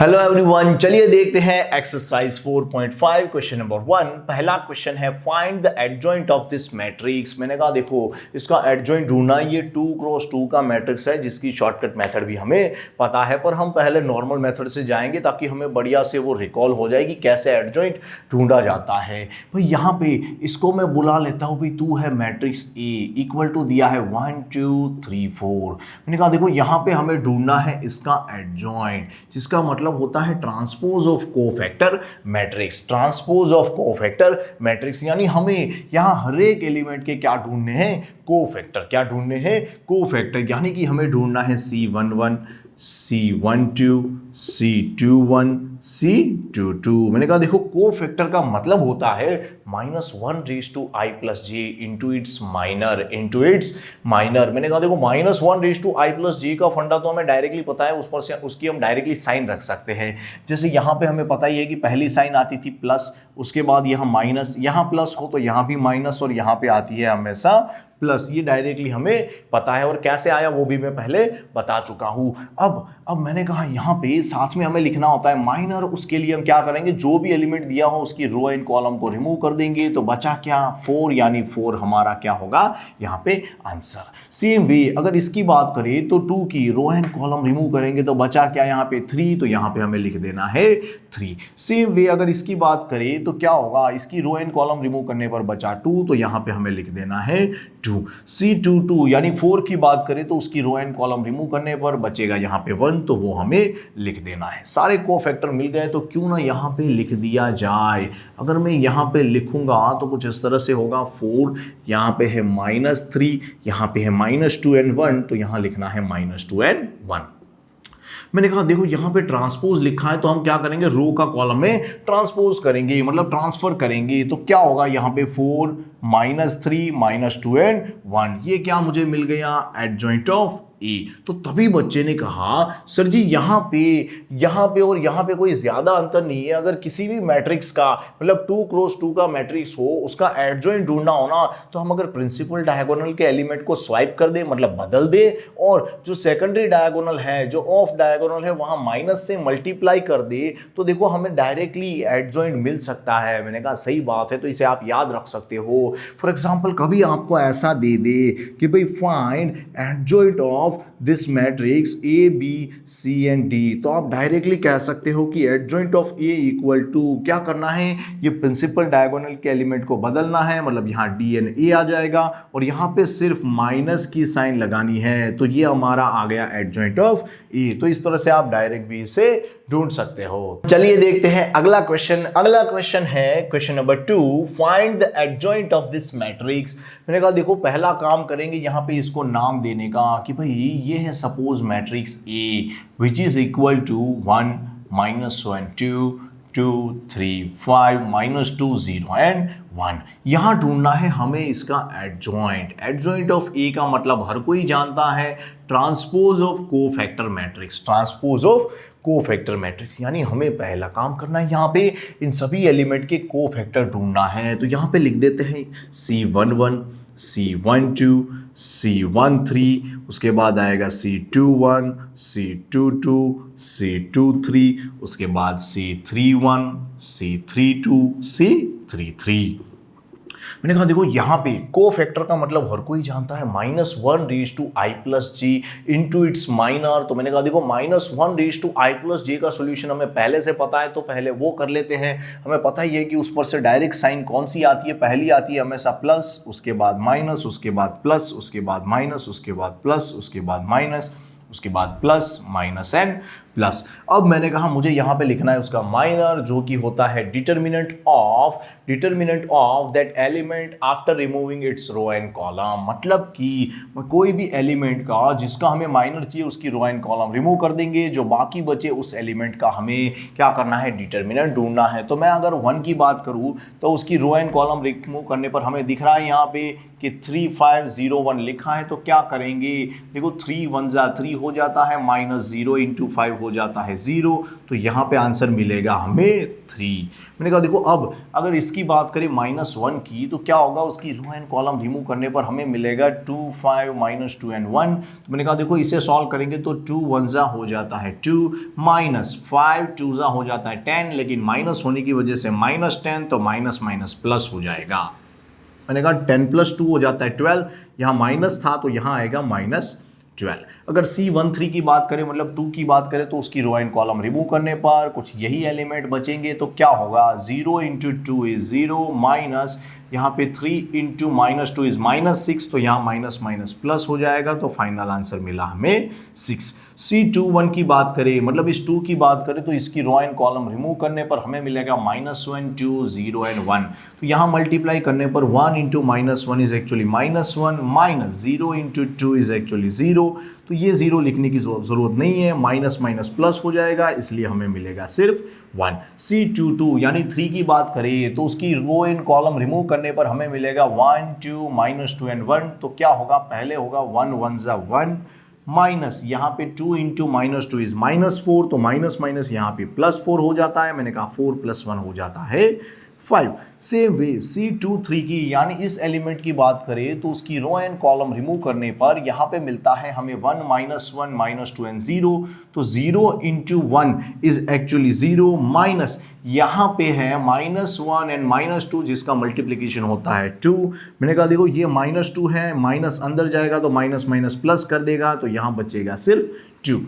Hello everyone, चलिए देखते हैं एक्सरसाइज 4.5 क्वेश्चन नंबर 1। पहला क्वेश्चन है find the adjoint of this matrix. मैंने कहा देखो इसका एडजॉइंट ढूंढना, ये 2 क्रॉस 2 का मैट्रिक्स है जिसकी शॉर्टकट मेथड भी हमें पता है, पर हम पहले नॉर्मल मेथड से जाएंगे ताकि हमें बढ़िया से वो रिकॉल हो जाएगी कैसे एडजॉइंट ढूंढा जाता है। भाई यहाँ पे इसको मैं बुला लेता हूँ, भाई तू है मैट्रिक्स ए इक्वल टू दिया है 1 2 3 4। मैंने कहा देखो यहाँ पे हमें ढूंढना है इसका एडजॉइंट, जिसका मतलब होता है transpose of cofactor matrix. Transpose of cofactor matrix यानी हमें यहां हर एक एलिमेंट के क्या ढूंढने हैं, कोफैक्टर। क्या ढूंढने हैं, कोफैक्टर। यानी कि हमें ढूंढना है C11 C12 C21 C22। मैंने कहा देखो कोफैक्टर का मतलब होता है -1⁻I+J इंटू इट्स माइनर। मैंने कहा देखो -1⁻I+J का फंडा तो हमें डायरेक्टली पता है, उस पर से उसकी हम डायरेक्टली साइन रख सकते हैं। जैसे यहाँ पे हमें पता ही है कि पहली साइन आती थी प्लस, उसके बाद यहाँ माइनस, यहाँ प्लस हो तो यहाँ भी माइनस और यहाँ पे आती है हमेशा प्लस। ये डायरेक्टली हमें पता है और कैसे आया वो भी मैं पहले बता चुका हूं। अब मैंने कहा यहाँ पे साथ में हमें लिखना होता है माइनर। उसके लिए हम क्या करेंगे, जो भी एलिमेंट दिया हो उसकी रो एंड कॉलम को रिमूव कर देंगे, तो बचा क्या 4, यानी 4 हमारा क्या होगा यहाँ पे आंसर। सेम वे अगर इसकी बात करें तो 2 की रो एंड कॉलम रिमूव करेंगे तो बचा क्या यहाँ पे 3, तो यहाँ पे हमें लिख देना है 3। सेम वे अगर इसकी बात करें तो क्या होगा, इसकी रो एंड कॉलम रिमूव करने पर बचा 2, तो यहाँ पे हमें लिख देना है 2। C22 यानी 4 की बात करें तो उसकी रो एंड कॉलम रिमूव करने पर बचेगा यहाँ पे 1, तो वो हमें लिख देना है। सारे कोफैक्टर मिल गए तो क्यों ना यहाँ पे लिख दिया जाए। अगर मैं यहाँ पे लिखूंगा तो कुछ इस तरह से होगा 4, यहाँ पे है -3, यहाँ पे है -2 and 1, तो यहाँ लिखना है -2 and 1। मैंने कहा देखो यहाँ पे ट्रांसपोज लिखा है तो हम क्या करेंगे, रो का कॉलम में ट्रांसपोज करेंगे, मतलब ट्रांसफर करेंगे। तो क्या होगा यहाँ पे 4 -3 -2 and 1, ये क्या मुझे मिल गया, एडजॉइंट ऑफ ए। तो तभी बच्चे ने कहा सर जी यहाँ पे और यहाँ पे कोई ज्यादा अंतर नहीं है। अगर किसी भी मैट्रिक्स का मतलब 2 क्रॉस 2 का मैट्रिक्स हो, उसका एडजॉइंट ढूंढना हो ना, तो हम अगर प्रिंसिपल डायगोनल के एलिमेंट को स्वाइप कर दे, मतलब बदल दे, और जो सेकेंडरी डायगोनल है, जो ऑफ डायगोनल है, वहां माइनस से मल्टीप्लाई कर दे, तो देखो हमें डायरेक्टली एडजॉइंट मिल सकता है। मैंने कहा सही बात है, तो इसे आप याद रख सकते हो। फॉर एग्जाम्पल कभी आपको ऐसा दे दे कि भाई find adjoint of this matrix A B C and D, तो आप डायरेक्टली कह सकते हो कि adjoint of A equal to क्या करना है, ये प्रिंसिपल डायगोनल के एलिमेंट को बदलना है, मतलब यहाँ D and A आ जाएगा और यहाँ पे सिर्फ माइनस की साइन लगानी है, तो ये हमारा आ गया एडजॉइंट ऑफ A। तो इस तरह से आप डायरेक्ट भी इसे ढूंढ सकते हो। चलिए देखते हैं अगला क्वेश्चन। अगला क्वेश्चन है question number 2, find the adjoint of this matrix. मैंने कहा देखो पहला काम करेंगे यहाँ पे इसको नाम देने का कि भाई ये है suppose matrix A which is equal to 1 -1 2 2 3 5 -2 0 and 1। यहां ढूंढना है हमें इसका एडजॉइंट। एडजॉइंट ऑफ ए का मतलब हर कोई जानता है, transpose of cofactor matrix. Transpose of cofactor matrix यानी हमें पहला काम करना है यहाँ पे इन सभी एलिमेंट के कोफैक्टर ढूंढना है। तो यहाँ पे लिख देते हैं C11 C12 C13, उसके बाद आएगा C21 C22 C23, उसके बाद C31 C32 C33। मैंने कहा देखो यहाँ पे कोफैक्टर का मतलब हर कोई जानता है -1⁻I+J इंटू इट्स माइनर। तो मैंने कहा देखो -1⁻I+J का सोल्यूशन हमें पहले से पता है, तो पहले वो कर लेते हैं। हमें पता ही है कि उस पर से डायरेक्ट साइन कौन सी आती है, पहली आती है हमेशा प्लस, उसके बाद माइनस, उसके बाद प्लस, उसके बाद माइनस, उसके बाद प्लस, उसके बाद माइनस, उसके बाद प्लस माइनस एंड प्लस। अब मैंने कहा मुझे यहाँ पे लिखना है उसका माइनर, जो कि होता है determinant of that element after removing its row and column. मतलब कि कोई भी एलिमेंट का जिसका हमें माइनर चाहिए उसकी रो एंड कॉलम रिमूव कर देंगे, जो बाकी बचे उस एलिमेंट का हमें क्या करना है, डिटरमिनेंट ढूंढना है। तो मैं अगर 1 की बात करूँ तो उसकी रो एंड कॉलम रिमूव करने पर हमें दिख रहा है यहाँ पे कि 3501 लिखा है। तो क्या करेंगे, देखो 3 1 जा 3 हो जाता है माइनस 0 इंटू 5 हो जाता है 0, तो यहाँ पे आंसर मिलेगा हमें 3। मैंने कहा देखो अब अगर इसकी बात करें -1 की तो क्या होगा, उसकी रो एंड कॉलम रिमूव करने पर हमें मिलेगा 2 5 -2 एंड 1। तो मैंने कहा देखो इसे सॉल्व करेंगे तो 2 1 जा हो जाता है 2, -5 2 जा हो जाता है 10, लेकिन माइनस होने की वजह से -10, तो माइनस माइनस प्लस हो जाएगा। मैंने कहा 10 + 2 हो जाता है 12, यहाँ माइनस था तो यहाँ आएगा -12। अगर C13 की बात करें मतलब 2 की बात करें तो उसकी रो एंड कॉलम रिमूव करने पर कुछ यही एलिमेंट बचेंगे, तो क्या होगा 0 × 2 = 0 माइनस यहाँ पे 3 × -2 = -6, तो यहाँ माइनस माइनस प्लस हो जाएगा, तो फाइनल आंसर मिला हमें 6। C21 की बात करें मतलब इस 2 की बात करें तो इसकी रो एंड कॉलम रिमूव करने पर हमें मिलेगा -1 2 0 एंड 1, तो यहाँ मल्टीप्लाई करने पर 1 × -1 is actually -1 minus 0 × 2 is actually 0, तो ये 0 लिखने की जरूरत नहीं है, माइनस माइनस प्लस हो जाएगा, इसलिए हमें मिलेगा सिर्फ 1। C22 यानी 3 की बात करें तो उसकी रो एंड कॉलम रिमूव करने पर हमें मिलेगा 1 2 -2 एंड 1, तो क्या होगा पहले होगा 1 1 जा 1 माइनस यहाँ पे 2 × -2 इज -4, तो माइनस माइनस यहाँ पे +4 हो जाता है, मैंने कहा 4 + 1 हो जाता है 5। सेम वे C23 की यानी इस एलिमेंट की बात करें तो उसकी रो एंड कॉलम रिमूव करने पर यहाँ पे मिलता है हमें 1 -1 -2 एंड 0, तो 0 × 1 इज एक्चुअली 0 माइनस यहाँ पे है -1 एंड -2 जिसका मल्टीप्लिकेशन होता है 2। मैंने कहा देखो ये -2 है, माइनस अंदर जाएगा तो माइनस माइनस प्लस कर देगा, तो यहाँ बचेगा सिर्फ 2।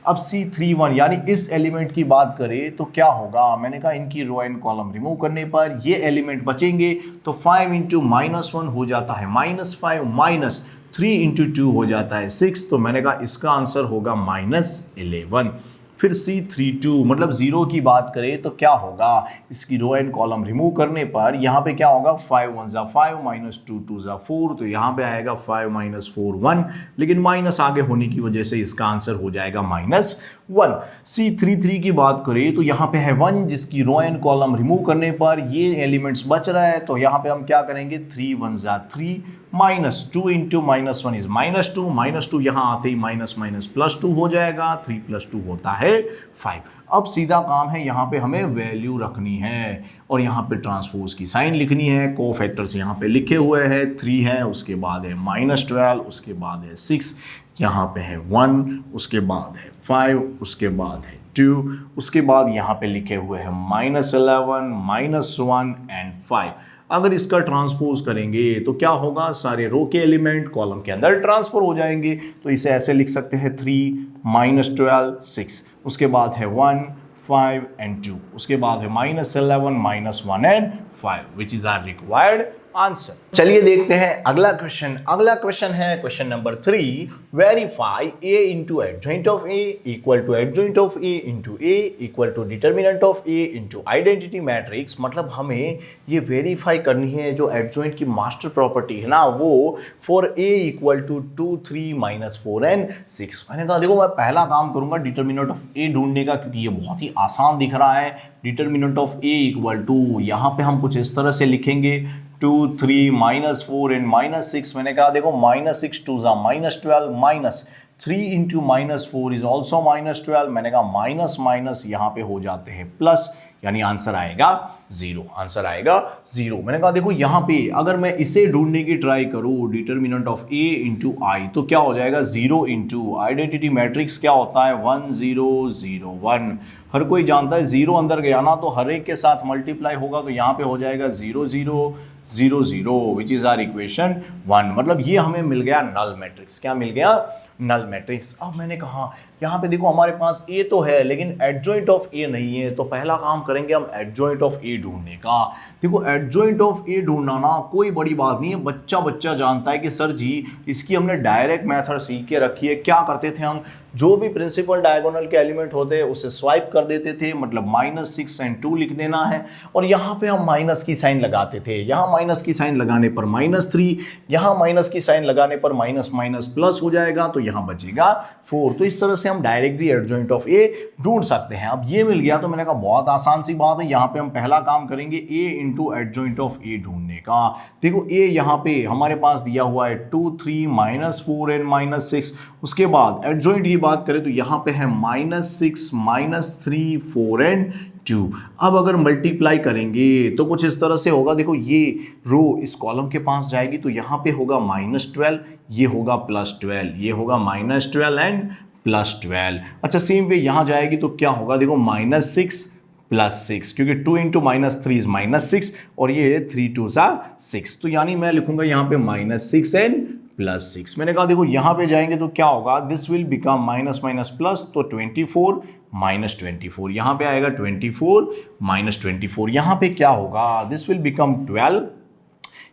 अब C31 यानी इस एलिमेंट की बात करें तो क्या होगा, मैंने कहा इनकी रो एंड कॉलम रिमूव करने पर ये एलिमेंट बचेंगे, तो 5 × -1 हो जाता है -5 माइनस 3 × 2 हो जाता है 6, तो मैंने कहा इसका आंसर होगा -11। फिर C32 मतलब 0 की बात करें तो क्या होगा, इसकी रो एंड कॉलम रिमूव करने पर यहाँ पे क्या होगा 5 1 जा 5 -2 2 जा 4, तो यहाँ पे आएगा 5 -4 1, लेकिन माइनस आगे होने की वजह से इसका आंसर हो जाएगा -1। C33 की बात करें तो यहाँ पे है 1 जिसकी रो एंड कॉलम रिमूव करने पर ये एलिमेंट्स बच रहा है, तो यहाँ पे हम क्या करेंगे 3 1 जा 3 -2 × -1 इज -2, -2 यहाँ आते ही माइनस माइनस +2 हो जाएगा, 3 + 2 होता है 5। अब सीधा काम है यहाँ पे हमें वैल्यू रखनी है और यहाँ पे ट्रांसपोज की साइन लिखनी है। कोफैक्टर्स यहाँ पे लिखे हुए हैं, 3 है, उसके बाद है -12, उसके बाद है 6, यहाँ पे है 1, उसके बाद है 5, उसके बाद है 2, उसके बाद यहाँ पे लिखे हुए हैं -11 -1 एंड 5। अगर इसका ट्रांसपोज करेंगे तो क्या होगा, सारे रो के एलिमेंट कॉलम के अंदर ट्रांसफर हो जाएंगे, तो इसे ऐसे लिख सकते हैं 3 -12 6, उसके बाद है 1 5 एंड 2, उसके बाद है -11 -1 and 5 which is our required answer. चलिए देखते हैं अगला क्वेश्चन। अगला क्वेश्चन है question number 3, verify a into adjoint of a equal to adjoint of a into a equal to determinant of a into identity matrix। मतलब हमें ये verify करनी है जो एडजॉइंट की मास्टर प्रॉपर्टी है ना, वो for a equal to 2 3 -4 and 6। मैंने कहा देखो मैं पहला काम करूंगा डिटर्मिनेंट ऑफ a ढूंढने का, क्योंकि ये बहुत ही आसान दिख रहा है। Determinant of a equal to यहाँ पे हम कुछ इस तरह से लिखेंगे 2 3 -4 एंड -6। मैंने कहा देखो -6 2 जा -12 माइनस 3 × -4 इज ऑल्सो -12। मैंने कहा माइनस माइनस यहाँ पे हो जाते हैं प्लस, यानी आंसर आएगा 0। आंसर आएगा 0। मैंने कहा देखो यहाँ पे अगर मैं इसे ढूंढने की ट्राई करूँ डिटर्मिनेंट ऑफ a × i तो क्या हो जाएगा 0 × आइडेंटिटी मैट्रिक्स क्या होता है 1 0 0 1। हर कोई जानता है 0 अंदर गया ना तो हर एक के साथ मल्टीप्लाई होगा, तो यहाँ पे हो जाएगा 0 0 0 0 विच इज आर इक्वेशन 1। मतलब ये हमें मिल गया नल मैट्रिक्स। क्या मिल गया, नल मैट्रिक्स। अब मैंने कहा यहाँ पे देखो हमारे पास a तो है लेकिन एडजॉइंट ऑफ a नहीं है, तो पहला काम करेंगे हम एडजॉइंट ऑफ a ढूंढने का। देखो एडजॉइंट ऑफ a ढूंढना ना कोई बड़ी बात नहीं है, बच्चा बच्चा जानता है कि सर जी इसकी हमने डायरेक्ट मेथड सीख के रखी है। क्या करते थे हम, जो भी प्रिंसिपल डायगोनल के एलिमेंट होते हैं उसे स्वाइप कर देते थे, मतलब -6 एंड 2 लिख देना है और यहाँ पे हम माइनस की साइन लगाते थे। यहाँ माइनस की साइन लगाने पर -3, यहाँ माइनस की साइन लगाने पर माइनस माइनस प्लस हो जाएगा, तो यहाँ बचेगा 4। तो इस तरह से हम डायरेक्टली एडजॉइंट ऑफ ए ढूंढ सकते हैं। अब ये मिल गया तो मैंने कहा बहुत आसान सी बात है, यहाँ पे हम पहला काम करेंगे ए इंटू एडजॉइंट ऑफ ए ढूंढने का। देखो ए यहाँ पे हमारे पास दिया हुआ है 2 3 -4 and -6। उसके बाद एडजॉइंट की बात करें तो यहाँ पे है -6 -3 4 and 2। अब अगर मल्टीप्लाई करेंगे तो कुछ इस तरह से होगा। देखो ये रो इस कॉलम के पास जाएगी तो यहाँ पे होगा -12, ये होगा +12, ये होगा -12 एंड +12। अच्छा सेम वे यहाँ जाएगी तो क्या होगा, देखो -6 +6, क्योंकि 2 × -3 इज -6 और ये 3 2 6। तो यानी मैं लिखूंगा यहाँ पे -6 एंड +6। मैंने कहा देखो यहाँ पे जाएंगे तो क्या होगा, this will become minus minus plus, तो 24 -24 यहाँ पे आएगा 24 -24। यहाँ पे क्या होगा, दिस विल बिकम 12,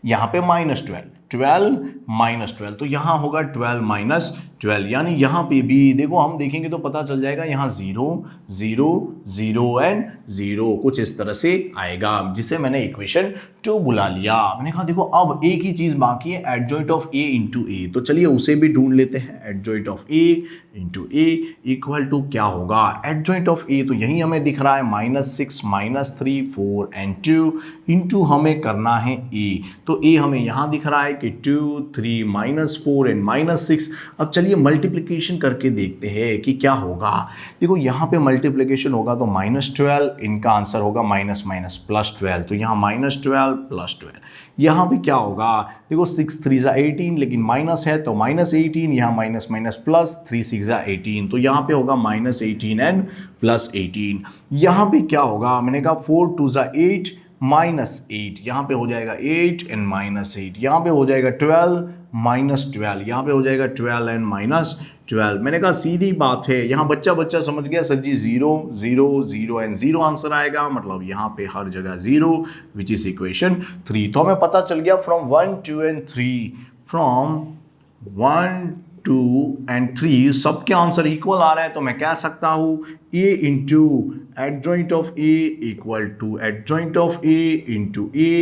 यहाँ पे -12 12 -12, तो यहाँ होगा 12 -12। यानी यहाँ पे भी देखो हम देखेंगे तो पता चल जाएगा यहाँ 0 0 0 एंड 0 कुछ इस तरह से आएगा, जिसे मैंने इक्वेशन 2 बुला लिया। मैंने कहा देखो अब एक ही चीज बाकी है, adjoint of A into A, तो चलिए उसे भी ढूंढ लेते हैं। Adjoint of A into A equal to क्या होगा, एडजॉइंट ऑफ ए तो यही हमें दिख रहा है -6 -3 4 एंड 2 इंटू हमें करना है ए, तो ए हमें यहाँ दिख रहा है कि 2 3 -4 एंड -6। अब चलिए मल्टीप्लिकेशन करके देखते हैं कि क्या होगा। देखो यहाँ पे मल्टीप्लिकेशन होगा तो -12, इनका आंसर होगा माइनस माइनस +12, तो यहाँ -12 +12। यहाँ पे क्या होगा, देखो 6 3 18, लेकिन माइनस है तो -18, यहाँ माइनस माइनस प्लस, 3 6 18, तो यहाँ पे होगा -18 एंड +18। यहाँ पे क्या होगा, मैंने कहा 4 2 8 -8, यहाँ पे हो जाएगा 8 एंड -8, यहाँ पे हो जाएगा 12 -12, यहाँ पे हो जाएगा 12 एंड -12। मैंने कहा सीधी बात है, यहाँ बच्चा समझ गया सर जी, 0 0 0 एंड 0 आंसर आएगा, मतलब यहाँ पे हर जगह 0 विच इज इक्वेशन 3। तो हमें पता चल गया फ्रॉम 1 2 एंड 3, फ्रॉम 1 2 एंड 3 सबके आंसर इक्वल आ रहा है, तो मैं कह सकता हूँ a into adjoint of a equal to adjoint of a into a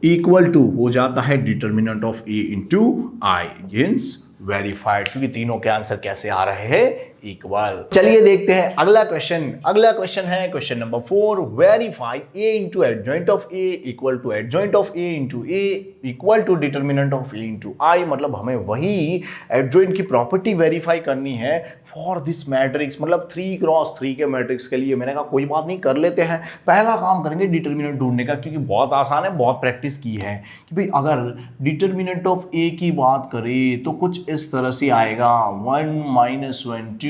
equal to हो जाता है determinant of a into I, hence verified, क्योंकि तीनों के आंसर कैसे आ रहे हैं, इक्वल। चलिए देखते हैं अगला क्वेश्चन। अगला क्वेश्चन है question number 4, verify a into adjoint of a equal to adjoint of a into a equal to determinant of a into I. मतलब हमें वही एडजॉइंट की प्रॉपर्टी वेरीफाई करनी है फॉर दिस मैट्रिक्स, मतलब 3x3 के मैट्रिक्स के लिए। मैंने कहा कोई बात नहीं, कर लेते हैं। पहला काम करेंगे डिटर्मिनेंट ढूंढने का, क्योंकि बहुत आसान है, बहुत प्रैक्टिस की है कि भाई अगर डिटर्मिनेंट ऑफ a की बात करें तो कुछ इस तरह से आएगा 1 -1 2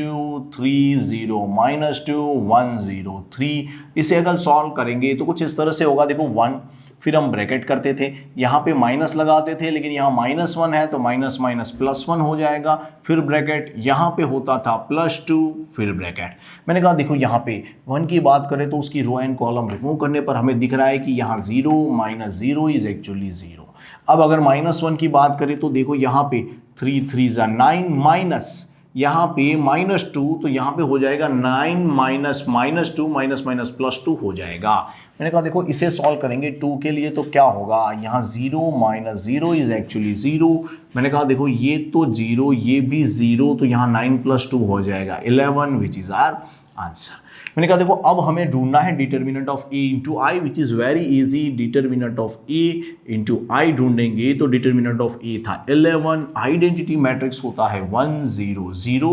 3 0 -2 1 0 3। इसे अगर सॉल्व करेंगे तो कुछ इस तरह से होगा, देखो 1, फिर हम ब्रैकेट करते थे, यहाँ पे माइनस लगाते थे, लेकिन यहाँ -1 है तो माइनस माइनस +1 हो जाएगा, फिर ब्रैकेट, यहाँ पे होता था +2 फिर ब्रैकेट। मैंने कहा देखो यहाँ पे 1 की बात करें तो उसकी रो एंड कॉलम रिमूव करने पर हमें दिख रहा है कि यहाँ 0 -0 इज एक्चुअली 0। अब अगर -1 की बात करें तो देखो यहाँ पे 3 3 9 माइनस, यहाँ पे -2, तो यहाँ पे हो जाएगा 9 माइनस -2 माइनस माइनस +2 हो जाएगा। मैंने कहा देखो इसे सॉल्व करेंगे 2 के लिए तो क्या होगा, यहाँ 0 -0 इज एक्चुअली 0। मैंने कहा देखो ये तो 0, ये भी 0, तो यहाँ 9 + 2 हो जाएगा 11 विच इज आवर आंसर। मैंने कहा देखो अब हमें ढूंढना है determinant of a into I, which is very easy. Determinant of a into I ढूंढेंगे तो डिटर्मिनेंट ऑफ a था 11, आइडेंटिटी मैट्रिक्स होता है 1 0 0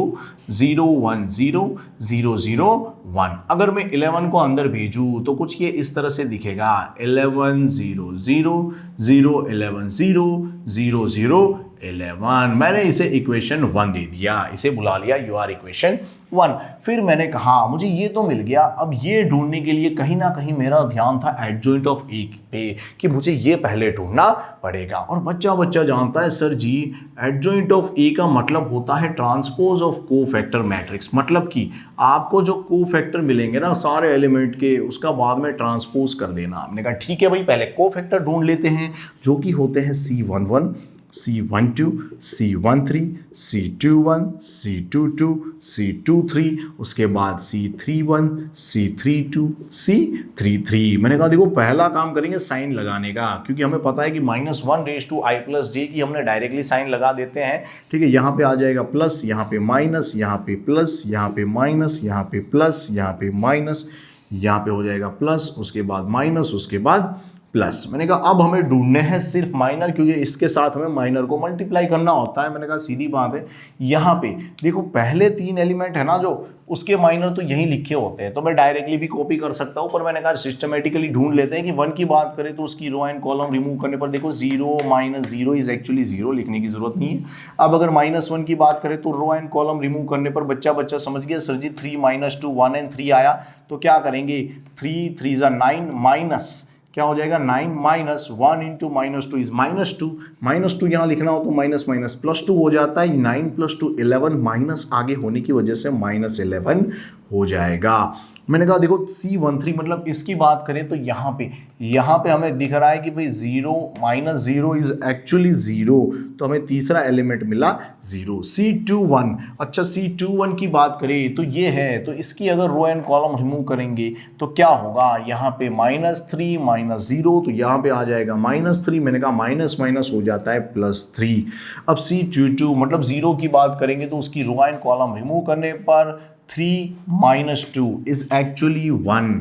0 1 0 0 0 1। अगर मैं 11 को अंदर भेजूँ तो कुछ ये इस तरह से दिखेगा 11 0 0 0 11 0 0 0 11। मैंने इसे इक्वेशन 1 दे दिया, इसे बुला लिया यू आर इक्वेशन 1। फिर मैंने कहा मुझे ये तो मिल गया, अब ये ढूंढने के लिए कहीं ना कहीं मेरा ध्यान था एडजॉइंट ऑफ ए पे कि मुझे ये पहले ढूंढना पड़ेगा। और बच्चा जानता है सर जी एडजॉइंट ऑफ ए का मतलब होता है ट्रांसपोज ऑफ कोफैक्टर मैट्रिक्स, मतलब कि आपको जो कोफैक्टर मिलेंगे ना सारे एलिमेंट के, उसका बाद में ट्रांसपोज कर देना। हमने कहा ठीक है भाई, पहले कोफैक्टर ढूंढ लेते हैं जो कि होते हैं C11 C12, C13, C21, C22, C23, उसके बाद C31, C32, C33। मैंने कहा देखो पहला काम करेंगे साइन लगाने का, क्योंकि हमें पता है कि -1⁻⁻⁰ की हमने डायरेक्टली साइन लगा देते हैं। ठीक है, यहाँ पे आ जाएगा प्लस, यहाँ पे माइनस, यहाँ पे प्लस, यहाँ पे माइनस, यहाँ पे प्लस, यहाँ पे माइनस, यहाँ पे हो जाएगा प्लस, उसके बाद माइनस, उसके बाद प्लस। मैंने कहा अब हमें ढूंढने हैं सिर्फ माइनर, क्योंकि इसके साथ हमें माइनर को मल्टीप्लाई करना होता है। मैंने कहा सीधी बात है। यहाँ पे देखो पहले 3 एलिमेंट है ना जो, उसके माइनर तो यही लिखे होते हैं, तो मैं डायरेक्टली भी कॉपी कर सकता हूँ, पर मैंने कहा सिस्टमेटिकली ढूंढ लेते हैं कि 1 की बात करें तो उसकी रो एंड कॉलम रिमूव करने पर देखो 0 -0 इज एक्चुअली 0, लिखने की जरूरत नहीं है। अब अगर -1 की बात करें तो रो एंड कॉलम रिमूव करने पर बच्चा समझ गया सर जी 3 - 2 1 एंड 3 आया, तो क्या करेंगे 3 3 9 माइनस क्या हो जाएगा 9 माइनस 1 इंटू -2 इज -2 यहाँ लिखना हो तो माइनस माइनस +2 हो जाता है। 9 + 2 11, माइनस आगे होने की वजह से -11 हो जाएगा। मैंने कहा देखो C13 मतलब इसकी बात करें तो यहाँ पे हमें दिख रहा है कि भाई 0 -0 इज एक्चुअली 0, तो हमें तीसरा एलिमेंट मिला 0। C21, अच्छा C21 की बात करें तो ये है, तो इसकी अगर रो एंड कॉलम रिमूव करेंगे तो क्या होगा, यहाँ पे -3 -0, तो यहाँ पे आ जाएगा -3। मैंने कहा माइनस माइनस हो जाता है +3। अब C22 मतलब 0 की बात करेंगे तो उसकी रो एंड कॉलम रिमूव करने पर 3 - 2 इज एक्चुअली 1।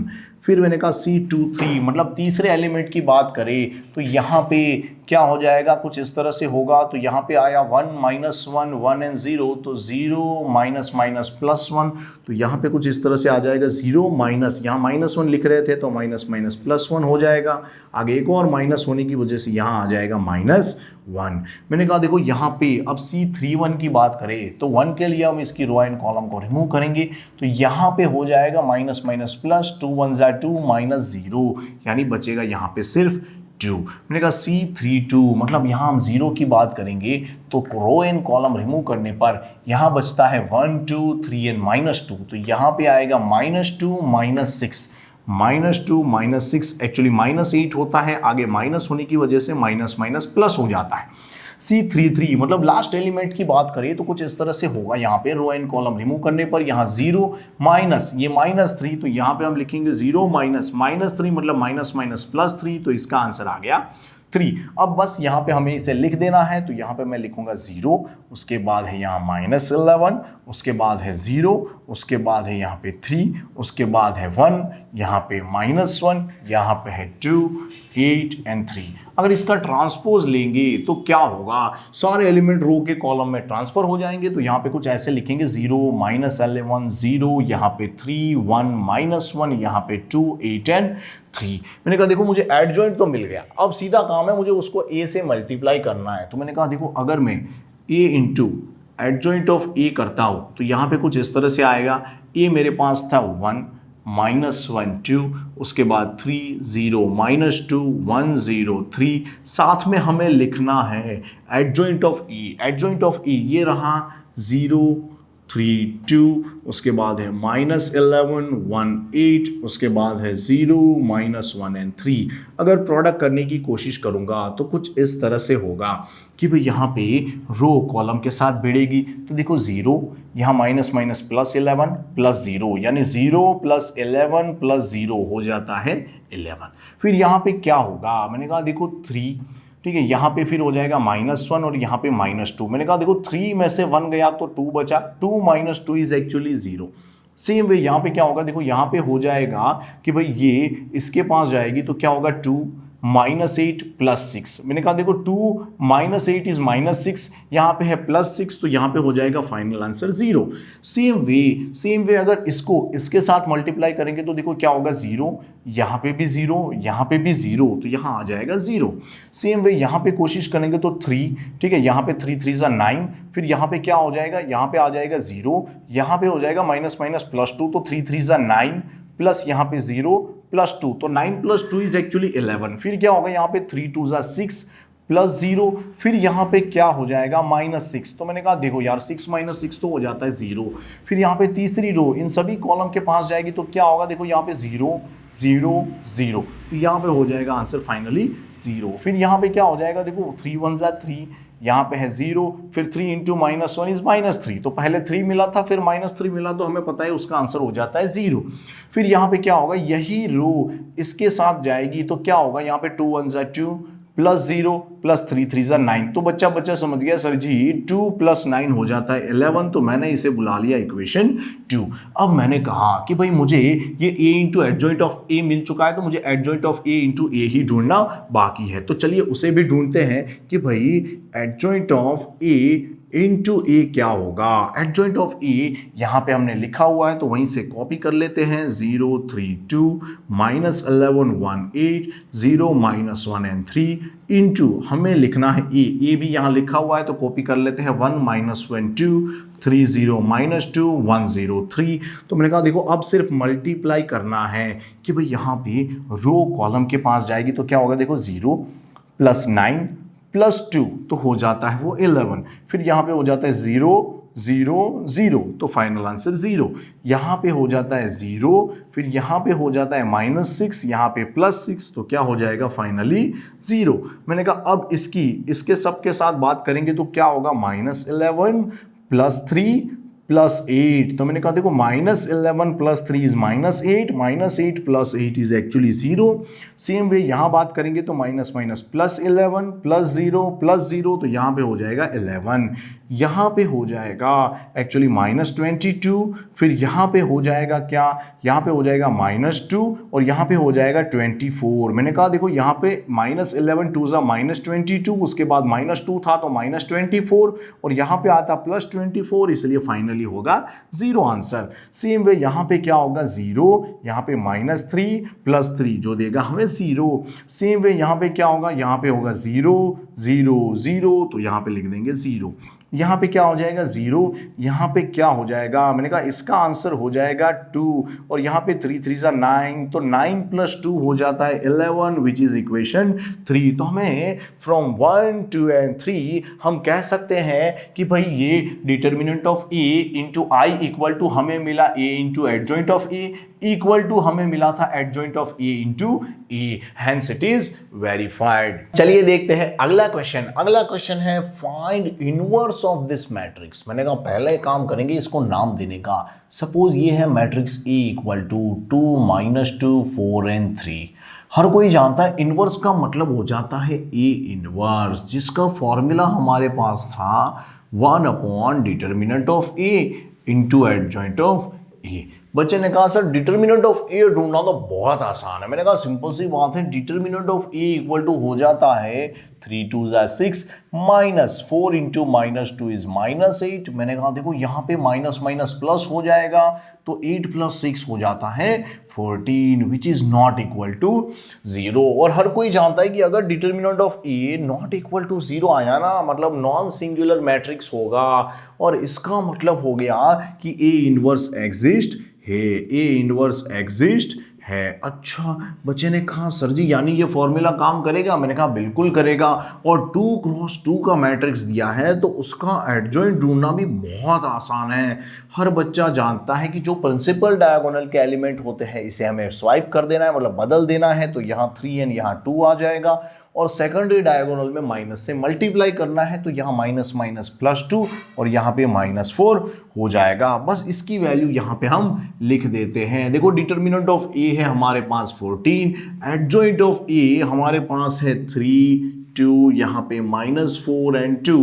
फिर मैंने कहा C23 मतलब तीसरे एलिमेंट की बात करें तो यहाँ पे क्या हो जाएगा, कुछ इस तरह से होगा। तो यहाँ पे आया 1 -1 1 एंड 0, तो 0 माइनस माइनस +1, तो यहाँ पे कुछ इस तरह से आ जाएगा 0 माइनस, यहाँ -1 लिख रहे थे तो माइनस माइनस +1 हो जाएगा। आगे एक और माइनस होने की वजह से यहाँ आ जाएगा -1। मैंने कहा देखो यहाँ पे अब C31 की बात करें तो 1 के लिए हम इसकी रो एंड कॉलम को रिमूव करेंगे, तो यहाँ पे हो जाएगा माइनस माइनस प्लस, 2 1 = 2 -0, यानी बचेगा यहाँ पे सिर्फ 2। मैंने कहा C32 मतलब यहाँ हम 0 की बात करेंगे तो रो एंड कॉलम रिमूव करने पर यहाँ बचता है 1 2 3 एंड -2, तो यहाँ पे आएगा -2 -6 -2 -6 एक्चुअली -8 होता है, आगे माइनस होने की वजह से माइनस माइनस प्लस हो जाता है। C33 मतलब लास्ट एलिमेंट की बात करें तो कुछ इस तरह से होगा, यहाँ पे रो एंड कॉलम रिमूव करने पर यहाँ 0 माइनस ये -3, तो यहाँ पे हम लिखेंगे 0 माइनस -3 मतलब माइनस माइनस +3, तो इसका आंसर आ गया 3। अब बस यहाँ पे हमें इसे लिख देना है, तो यहाँ पे मैं लिखूंगा 0, उसके बाद है यहाँ -11, उसके बाद है 0, उसके बाद है यहाँ पे 3, उसके बाद है 1, यहाँ पे -1, यहाँ पे है 2 8 एंड 3। अगर इसका ट्रांसपोज लेंगे तो क्या होगा, सारे एलिमेंट रो के कॉलम में ट्रांसफर हो जाएंगे, तो यहाँ पे कुछ ऐसे लिखेंगे 0 -11 0, यहाँ पे 3 1 -1, यहाँ पे 2 8 एंड 3। मैंने कहा देखो मुझे एडजॉइंट तो मिल गया, अब सीधा काम है मुझे उसको a से मल्टीप्लाई करना है। तो मैंने कहा देखो अगर मैं a into adjoint of a करता हूँ तो यहाँ पे कुछ इस तरह से आएगा, a मेरे पास था 1 -1 2, उसके बाद 3 0 -2 1 0 3, साथ में हमें लिखना है एडजॉइंट ऑफ e ये रहा 0 3 2, उसके बाद है -11 1 8, उसके बाद है 0 -1 एंड 3। अगर प्रोडक्ट करने की कोशिश करूंगा तो कुछ इस तरह से होगा कि भाई यहाँ पे रो कॉलम के साथ भिड़ेगी, तो देखो 0 यहाँ माइनस माइनस +11 +0, यानी 0 + 11 + 0 हो जाता है 11। फिर यहाँ पे क्या होगा, मैंने कहा देखो 3, ठीक है, यहाँ पे फिर हो जाएगा -1 और यहाँ पे -2। मैंने कहा देखो 3 में से 1 गया तो 2 बचा, 2 - 2 इज एक्चुअली 0। सेम वे यहाँ पे क्या होगा, देखो यहाँ पे हो जाएगा कि भाई ये इसके पास जाएगी तो क्या होगा 2 -8 + 6। मैंने कहा देखो 2 -8 इज -6, यहाँ पे है +6, तो यहाँ पे हो जाएगा फाइनल आंसर 0। सेम वे अगर इसको इसके साथ मल्टीप्लाई करेंगे तो देखो क्या होगा 0, यहाँ पे भी 0, यहाँ पे भी 0, तो यहाँ आ जाएगा 0। सेम वे यहाँ पे कोशिश करेंगे तो 3, ठीक है, यहाँ पे 3 3 = 9, फिर यहाँ पे क्या हो जाएगा, यहाँ पे आ जाएगा 0, यहाँ पे हो जाएगा -2, तो 3 3 = 9 प्लस यहाँ पे 0 +2, तो 9 + 2 इज एक्चुअली 11। फिर क्या होगा, यहाँ पे 3 2 = 6 +0, फिर यहाँ पे क्या हो जाएगा -6, तो मैंने कहा देखो यार 6 - 6 तो हो जाता है 0। फिर यहाँ पे तीसरी रो इन सभी कॉलम के पास जाएगी तो क्या होगा, देखो यहाँ पे 0 0 0, तो यहाँ पे हो जाएगा आंसर फाइनली 0। फिर यहाँ पे क्या हो जाएगा, देखो 3 1 = 3, यहाँ पे है 0, फिर 3 इंटू -1 इज -3, तो पहले 3 मिला था फिर -3 मिला, तो हमें पता है उसका आंसर हो जाता है 0। फिर यहाँ पे क्या होगा, यही रो इसके साथ जाएगी तो क्या होगा, यहाँ पे 2 1 2 +0 +3 3 9, तो बच्चा समझ गया सर जी 2 + 9 हो जाता है 11, तो मैंने इसे बुला लिया इक्वेशन 2। अब मैंने कहा कि भाई मुझे ये a into adjoint of a मिल चुका है, तो मुझे adjoint of a into a ही ढूंढना बाकी है, तो चलिए उसे भी ढूंढते हैं कि भाई एडजॉइंट ऑफ a इंटू ए क्या होगा। एडजॉइंट ऑफ ए यहाँ पे हमने लिखा हुआ है तो वहीं से कॉपी कर लेते हैं, 0 3 2 -11 1 8 0 -1 and 3 इंटू हमें लिखना है ए भी यहाँ लिखा हुआ है तो कॉपी कर लेते हैं, 1 -1 2 3 0 -2 1 0 3। तो मैंने कहा देखो अब सिर्फ मल्टीप्लाई करना है कि भाई यहाँ पे रो कॉलम के पास जाएगी तो क्या होगा, देखो 0 + 9 +2 तो हो जाता है वो 11, फिर यहाँ पे हो जाता है 0 0 0, तो फाइनल आंसर 0। यहाँ पे हो जाता है 0, फिर यहाँ पे हो जाता है -6, यहाँ पे +6, तो क्या हो जाएगा फाइनली 0। मैंने कहा अब इसके सब के साथ बात करेंगे तो क्या होगा, -11 +3 +8, तो मैंने कहा देखो -11 +3 is -8, -8 +8 is actually 0। Same way यहाँ बात करेंगे तो -11 +0 +0, तो यहाँ पे हो जाएगा 11, यहाँ पे हो जाएगा एक्चुअली -22, फिर यहाँ पे हो जाएगा क्या, यहाँ पे हो जाएगा -2 और यहाँ पे हो जाएगा 24। मैंने कहा देखो यहाँ पे -11 2 -22, उसके बाद -2 था तो -24 और यहाँ पे आता +24, इसलिए फाइनली होगा 0 आंसर। सेम वे यहाँ पे क्या होगा, 0, यहाँ पे -3 +3 जो देगा हमें 0। सेम वे यहाँ पे क्या होगा, यहाँ पे होगा 0 0 0, तो यहाँ पे लिख देंगे 0। यहाँ पे क्या हो जाएगा 0, यहाँ पे क्या हो जाएगा, मैंने कहा इसका आंसर हो जाएगा 2 और यहाँ पे 3 3 9, तो 9 + 2 हो जाता है 11 विच इज इक्वेशन 3। तो हमें फ्रॉम 1 2 and 3 हम कह सकते हैं कि भाई ये determinant of a into I equal to हमें मिला a into adjoint of a equal to हमें मिला था adjoint of a into a, hence it is verified. चलिए देखते हैं अगला क्वेश्चन। अगला क्वेश्चन है find inverse of this matrix. मैंने कहा पहले काम करेंगे इसको नाम देने का। सपोज ये है matrix A equal to 2 -2 4 and 3। हर कोई जानता है इनवर्स का मतलब हो जाता है A इनवर्स, जिसका फॉर्मूला हमारे पास था 1 determinant of A into adjoint of A। बच्चे ने कहा सर डिटर्मिनेंट ऑफ ए ढूंढना तो बहुत आसान है। मैंने कहा सिंपल सी बात है, determinant of A equal to हो जाता है 3 2 6 -4 इंटू -2 इज -8। मैंने कहा देखो यहाँ पे माइनस माइनस प्लस हो जाएगा तो 8 + 6 हो जाता है 14 which is not equal to 0। और हर कोई जानता है कि अगर determinant of A not equal to 0 आया ना, मतलब नॉन सिंगुलर मैट्रिक्स होगा और इसका मतलब हो गया कि ए इनवर्स एग्जिस्ट है, ए इनवर्स एग्जिस्ट है। अच्छा, बच्चे ने कहा सर जी यानी ये फॉर्मूला काम करेगा? मैंने कहा बिल्कुल करेगा। और 2 क्रॉस 2 का मैट्रिक्स दिया है तो उसका एडजॉइंट ढूंढना भी बहुत आसान है। हर बच्चा जानता है कि जो प्रिंसिपल डायगोनल के एलिमेंट होते हैं इसे हमें स्वाइप कर देना है, मतलब बदल देना है, तो यहाँ 3 यहाँ 2 आ जाएगा। और सेकेंडरी डायगोनल में माइनस से मल्टीप्लाई करना है तो यहाँ माइनस माइनस +2 और यहाँ पे -4 हो जाएगा। बस इसकी वैल्यू यहाँ पे हम लिख देते हैं। देखो डिटर्मिनेंट ऑफ ए है हमारे पास 14, एडजॉइंट ऑफ ए हमारे पास है 3 2, यहाँ पे -4 and 2,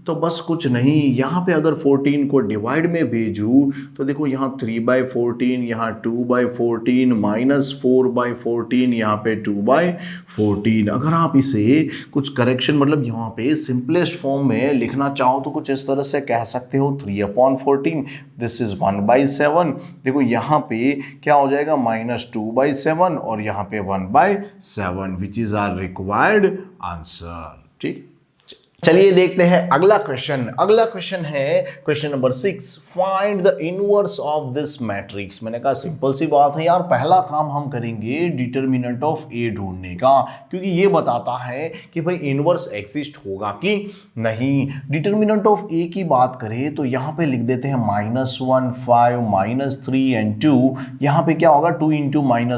तो बस कुछ नहीं, यहाँ पे अगर 14 को डिवाइड में भेजूँ तो देखो यहाँ 3/14, यहाँ 2/14, -4/14, यहाँ पे 2/14। अगर आप इसे कुछ करेक्शन मतलब यहाँ पे सिंपलेस्ट फॉर्म में लिखना चाहो तो कुछ इस तरह से कह सकते हो 3/14, दिस इज 1/7। देखो यहाँ पे क्या हो जाएगा -2/7 और यहाँ पे 1/7 which is our required answer. ठीक, चलिए देखते हैं अगला क्वेश्चन। अगला क्वेश्चन है question number 6, find the inverse of this matrix. मैंने कहा सिंपल सी बात है यार, पहला काम हम करेंगे डिटर्मिनेंट ऑफ ए ढूंढने का, क्योंकि ये बताता है कि भाई इनवर्स एग्जिस्ट होगा कि नहीं। डिटर्मिनेंट ऑफ ए की बात करें तो यहाँ पे लिख देते हैं -1 5 -3 and 2। यहाँ पे क्या होगा 2 × -1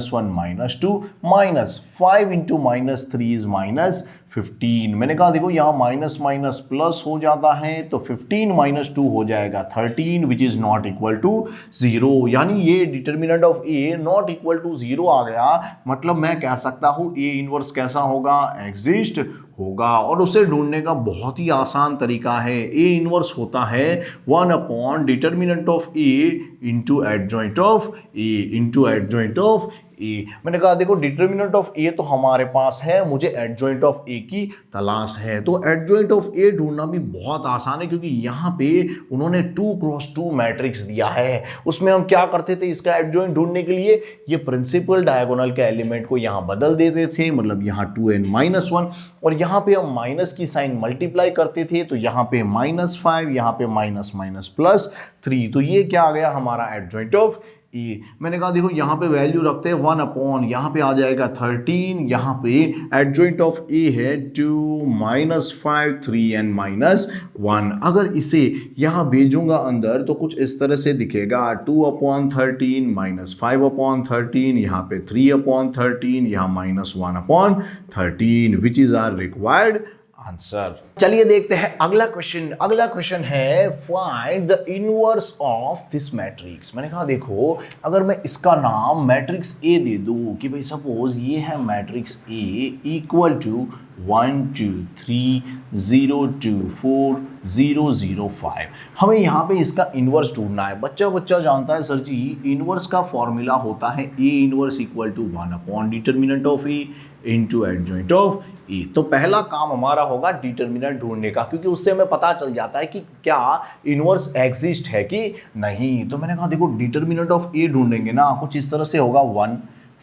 -2 -5 × -3 इज 15। मैंने कहा देखो यहाँ माइनस माइनस प्लस हो जाता है तो 15 माइनस 2 हो जाएगा 13 which is not equal to 0। यानी ये determinant of A not equal to 0 आ गया, मतलब मैं कह सकता हूं ए इनवर्स कैसा होगा, एग्जिस्ट होगा। और उसे ढूंढने का बहुत ही आसान तरीका है, ए इनवर्स होता है 1 upon determinant of A into adjoint of A into adjoint of A. मैंने कहा देखो डिटर्मिनेंट ऑफ ए तो हमारे पास है, मुझे एडजॉइंट ऑफ ए की तलाश है। तो एडजॉइंट ऑफ ए ढूंढना भी बहुत आसान है, क्योंकि यहाँ पे उन्होंने 2x2 मैट्रिक्स दिया है। उसमें हम क्या करते थे, इसका एडजॉइंट ढूंढने के लिए ये प्रिंसिपल डायगोनल के एलिमेंट को यहाँ बदल देते थे, मतलब यहाँ 2n-1, और यहाँ पे हम माइनस की साइन मल्टीप्लाई करते थे, तो यहाँ पे -5, यहाँ पे माइनस माइनस +3। तो ये क्या आ गया हमारा एडजॉइंट ऑफ ए। मैंने कहा देखो यहाँ पे वैल्यू रखते हैं 1 अपॉन, यहाँ पे आ जाएगा 13, यहाँ पे एडजॉइंट ऑफ ए है 2 -5 3n-1। अगर इसे यहाँ भेजूंगा अंदर तो कुछ इस तरह से दिखेगा 2/13 -5/13, यहाँ पे 3/13, यहाँ -1/13 which is our required answer. चलिए देखते हैं अगला क्वेश्चन। अगला क्वेश्चन है find the inverse of this matrix. मैंने कहा देखो अगर मैं इसका नाम मैट्रिक्स ए दे दूं कि भाई सपोज ये है मैट्रिक्स ए इक्वल टू 1 2 3 0 2 4 0 0 5, हमें यहाँ पे इसका इनवर्स ढूंढना है। बच्चा जानता है सर जी इनवर्स का फॉर्मूला होता है A inverse equal to 1 upon determinant of A into adjoint of A. तो पहला काम हमारा होगा डिटर्मिनेंट ढूंढने का, क्योंकि उससे हमें पता चल जाता है कि क्या इनवर्स एग्जिस्ट है कि नहीं। तो मैंने कहा देखो डिटर्मिनेंट ऑफ ए ढूंढेंगे ना, कुछ इस तरह से होगा 1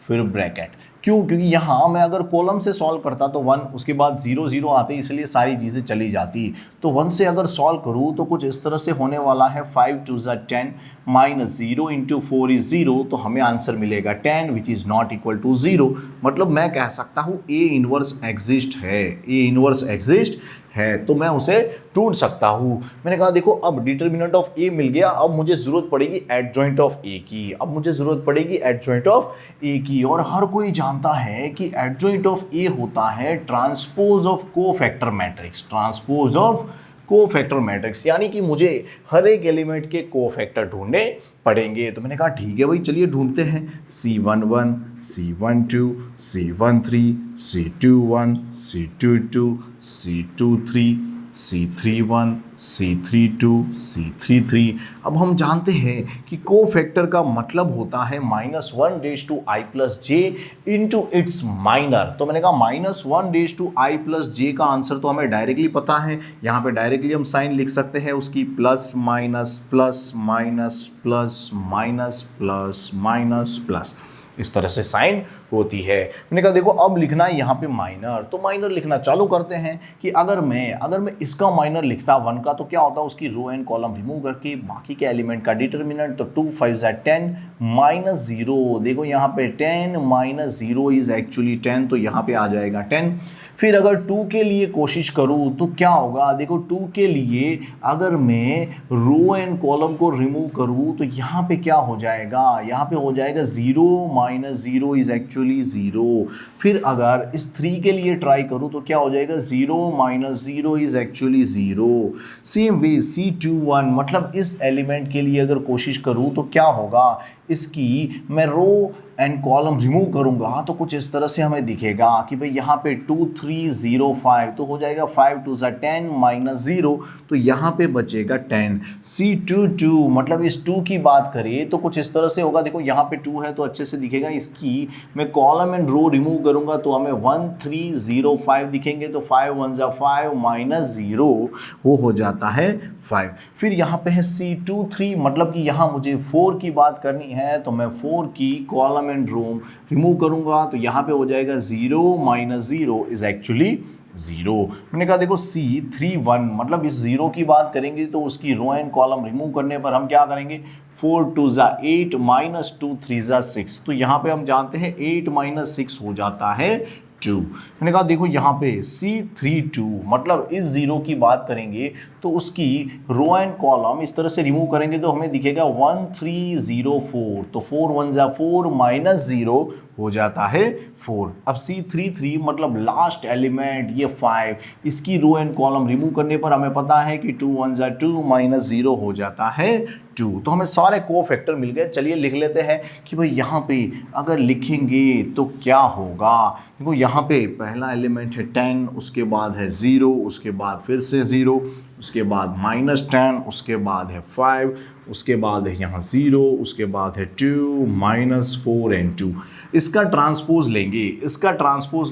फिर ब्रैकेट। क्यों? क्योंकि यहाँ मैं अगर कॉलम से सॉल्व करता तो 1, उसके बाद 0 0 आते, इसलिए सारी चीज़ें चली जाती। तो 1 से अगर सॉल्व करूँ तो कुछ इस तरह से होने वाला है 5 2 10 -0 इंटू 4 इज 0, तो हमें आंसर मिलेगा 10 which is not equal to 0। मतलब मैं कह सकता हूँ ए इनवर्स एग्जिस्ट है, ए इनवर्स एग्जिस्ट है, तो मैं उसे ढूंढ सकता हूँ। मैंने कहा देखो अब डिटर्मिनेंट ऑफ ए मिल गया, अब मुझे जरूरत पड़ेगी एडजॉइंट ऑफ ए की, अब मुझे जरूरत पड़ेगी एडजॉइंट ऑफ ए की। और हर कोई जानता है कि एडजॉइंट ऑफ ए होता है transpose of cofactor matrix, transpose of cofactor matrix, यानी कि मुझे हर एक एलिमेंट के कोफैक्टर ढूंढने पड़ेंगे। तो मैंने कहा ठीक है भाई चलिए ढूंढते हैं। C11 C12 C13 C21 C22 C23 C31 C32 C33। अब हम जानते हैं कि कोफैक्टर का मतलब होता है -1⁻⁰ इंटू इट्स माइनर। तो मैंने कहा -1⁻⁰ का आंसर तो हमें डायरेक्टली पता है, यहाँ पे डायरेक्टली हम साइन लिख सकते हैं उसकी plus minus plus minus plus minus plus minus plus, इस तरह से साइन होती है। मैंने कहा देखो अब लिखना है यहाँ पे माइनर, तो माइनर लिखना चालू करते हैं कि अगर मैं इसका माइनर लिखता 1 का तो क्या होता है, उसकी रो एंड कॉलम रिमूव करके बाकी के एलिमेंट का डिटर्मिनेंट, तो 2 5 10 -0। देखो यहाँ पे 10 -0 इज एक्चुअली 10, तो यहाँ पे आ जाएगा 10। फिर अगर 2 के लिए कोशिश करूँ तो क्या होगा, देखो 2 के लिए अगर मैं रो एंड कॉलम को रिमूव करूँ तो यहाँ पे क्या हो जाएगा, यहाँ पे हो जाएगा 0 -0 इज एक्चुअली 0। फिर अगर इस 3 के लिए ट्राई करूँ तो क्या हो जाएगा, 0 -0 is actually 0। Same way C21 मतलब इस एलिमेंट के लिए अगर कोशिश करूँ तो क्या होगा, इसकी मैं रो एंड कॉलम रिमूव करूंगा तो कुछ इस तरह से हमें दिखेगा कि भाई यहाँ पे 2 3 0 5, तो हो जाएगा 5 2 10 -0, तो यहाँ पे बचेगा 10। C22 मतलब इस 2 की बात करें तो कुछ इस तरह से होगा, देखो यहाँ पे 2 है तो अच्छे से दिखेगा, इसकी मैं कॉलम एंड रो रिमूव करूंगा तो हमें 1 3 0 5 दिखेंगे, तो 5 1 5 -0 वो हो जाता है 5। फिर यहाँ पे है C23 मतलब कि यहाँ मुझे 4 की बात करनी है, तो मैं 4 की कॉलम एंड रो रिमूव करूंगा तो यहाँ पे हो जाएगा 0 -0 इज एक्चुअली 0। मैंने कहा देखो C31 मतलब इस 0 की बात करेंगे तो उसकी रो एंड कॉलम रिमूव करने पर हम क्या करेंगे, 4 2 8 -2 3 6, तो यहाँ पे हम जानते हैं 8 6 हो जाता है 2। मैंने कहा देखो यहाँ पे C32 मतलब इस 0 की बात करेंगे तो उसकी रो एंड कॉलम इस तरह से रिमूव करेंगे तो हमें दिखेगा 1 3 0 4, तो 4 1 4 -0 हो जाता है 4। अब C33 मतलब लास्ट एलिमेंट ये 5, इसकी रो एंड कॉलम रिमूव करने पर हमें पता है कि 2 1 जा 2 माइनस 0 हो जाता है 2। तो हमें सारे कोफैक्टर मिल गए। चलिए लिख लेते हैं कि भाई यहाँ पे अगर लिखेंगे तो क्या होगा। देखो यहाँ पे पहला एलिमेंट है 10, उसके बाद है 0, उसके बाद फिर से 0, उसके बाद -10, उसके बाद है 5, उसके बाद है यहाँ 0, उसके बाद है 2 -4 एंड 2। इसका ट्रांसपोज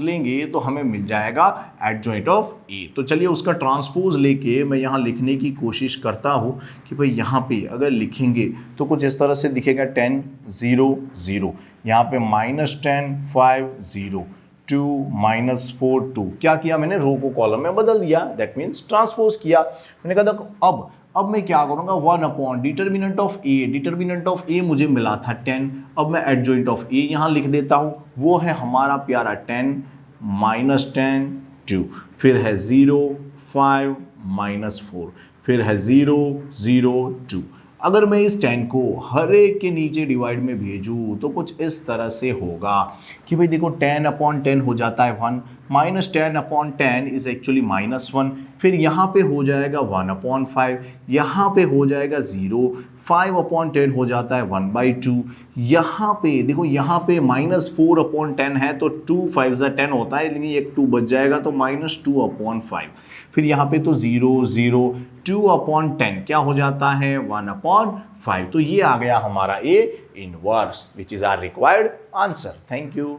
लेंगे तो हमें मिल जाएगा एडजॉइंट ऑफ ए। तो चलिए उसका ट्रांसपोज लेके मैं यहाँ लिखने की कोशिश करता हूँ कि भाई यहाँ पे अगर लिखेंगे तो कुछ इस तरह से दिखेगा 10 0 0, यहाँ पे -10 5 0 2 -4 2। क्या किया मैंने, रो को कॉलम में बदल दिया, दैट मीन्स ट्रांसपोज किया। मैंने कहा था अब मैं क्या करूंगा, 1 अपॉन डिटर्मिनेंट ऑफ ए मुझे मिला था 10। अब मैं एडजॉइंट ऑफ ए यहाँ लिख देता हूँ, वो है हमारा प्यारा 10 -10 2, फिर है 0 5 -4, फिर है 0 0 2। अगर मैं इस 10 को हर एक के नीचे डिवाइड में भेजूँ तो कुछ इस तरह से होगा कि भाई देखो 10 अपॉन 10 हो जाता है 1, -10 अपॉन 10 इज एक्चुअली -1, फिर यहाँ पे हो जाएगा 1 अपॉन 5, यहाँ पे हो जाएगा 0, 5 अपॉन 10 हो जाता है 1/2, यहाँ पे देखो यहाँ पे -4 अपॉन 10 है तो 2 5 जा 10 होता है, लेकिन एक 2 बच जाएगा तो -2 अपॉन 5, फिर यहाँ पे तो 0 0, 2 अपॉन 10 क्या हो जाता है 1 अपॉन 5। तो ये आ गया हमारा A inverse, which is our required answer. Thank you.